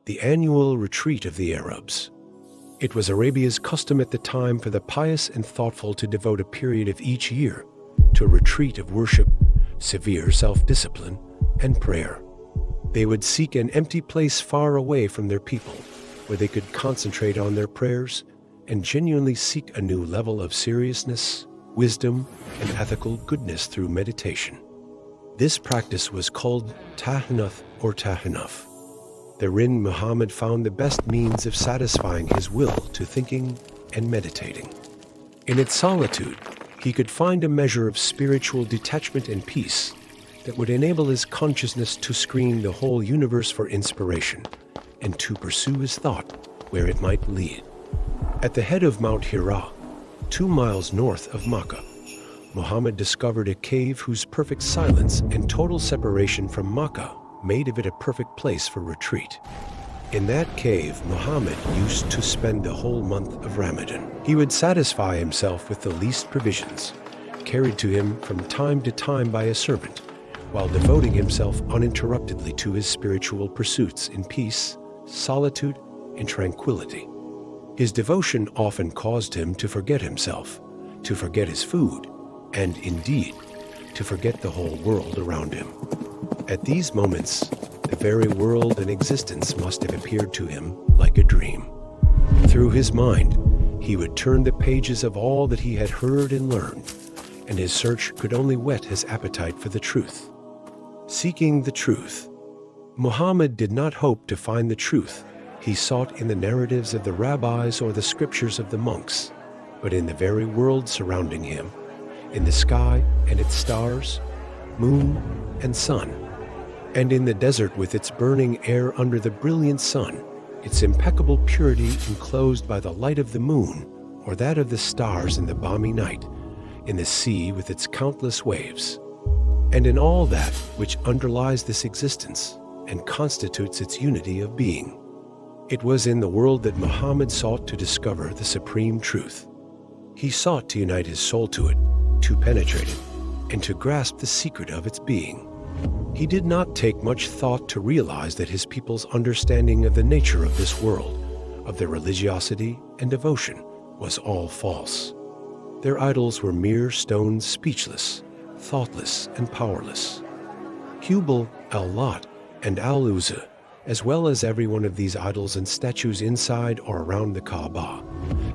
the annual retreat of the Arabs. It was Arabia's custom at the time for the pious and thoughtful to devote a period of each year to a retreat of worship, severe self-discipline, and prayer. They would seek an empty place far away from their people, where they could concentrate on their prayers and genuinely seek a new level of seriousness, wisdom, and ethical goodness through meditation. This practice was called tahnuth or tahanuf. Therein Muhammad found the best means of satisfying his will to thinking and meditating. In its solitude, he could find a measure of spiritual detachment and peace that would enable his consciousness to screen the whole universe for inspiration and to pursue his thought where it might lead. At the head of Mount Hira, 2 miles north of Makkah, Muhammad discovered a cave whose perfect silence and total separation from Makkah made of it a perfect place for retreat. In that cave, Muhammad used to spend the whole month of Ramadan. He would satisfy himself with the least provisions, carried to him from time to time by a servant, while devoting himself uninterruptedly to his spiritual pursuits in peace, solitude, and tranquility. His devotion often caused him to forget himself, to forget his food, and indeed, to forget the whole world around him. At these moments, the very world and existence must have appeared to him like a dream. Through his mind, he would turn the pages of all that he had heard and learned, and his search could only whet his appetite for the truth. Seeking the truth. Muhammad did not hope to find the truth he sought in the narratives of the rabbis or the scriptures of the monks, but in the very world surrounding him, in the sky and its stars, moon and sun, and in the desert with its burning air under the brilliant sun, its impeccable purity enclosed by the light of the moon or that of the stars in the balmy night, in the sea with its countless waves, and in all that which underlies this existence and constitutes its unity of being. It was in the world that Muhammad sought to discover the supreme truth. He sought to unite his soul to it, to penetrate it, and to grasp the secret of its being. He did not take much thought to realize that his people's understanding of the nature of this world, of their religiosity and devotion, was all false. Their idols were mere stones, speechless, thoughtless, and powerless. Hubal, al-Lat, and al-Uzza, as well as every one of these idols and statues inside or around the Kaaba,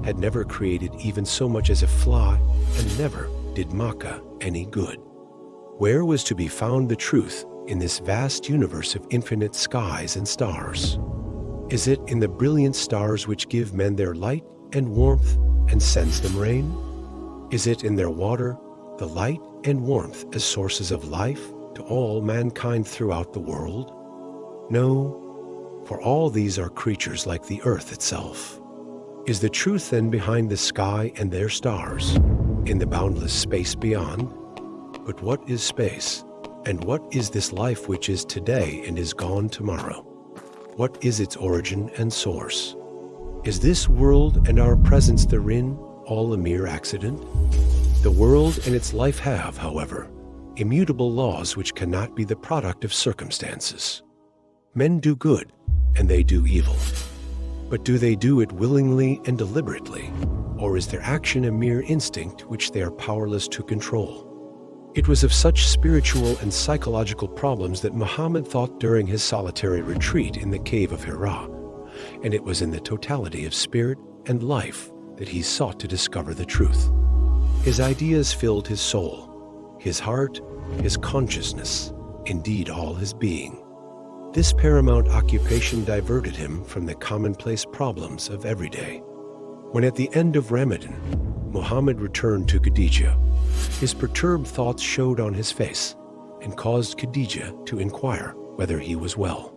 had never created even so much as a fly, and never did Makkah any good. Where was to be found the truth in this vast universe of infinite skies and stars? Is it in the brilliant stars which give men their light and warmth and sends them rain? Is it in their water, the light and warmth as sources of life to all mankind throughout the world? No, for all these are creatures like the earth itself. Is the truth then behind the sky and their stars, in the boundless space beyond? But what is space? And what is this life which is today and is gone tomorrow? What is its origin and source? Is this world and our presence therein all a mere accident? The world and its life have, however, immutable laws which cannot be the product of circumstances. Men do good, and they do evil. But do they do it willingly and deliberately, or is their action a mere instinct which they are powerless to control? It was of such spiritual and psychological problems that Muhammad thought during his solitary retreat in the cave of Hira, and it was in the totality of spirit and life that he sought to discover the truth. His ideas filled his soul, his heart, his consciousness, indeed all his being. This paramount occupation diverted him from the commonplace problems of every day. When at the end of Ramadan, Muhammad returned to Khadija, his perturbed thoughts showed on his face and caused Khadija to inquire whether he was well.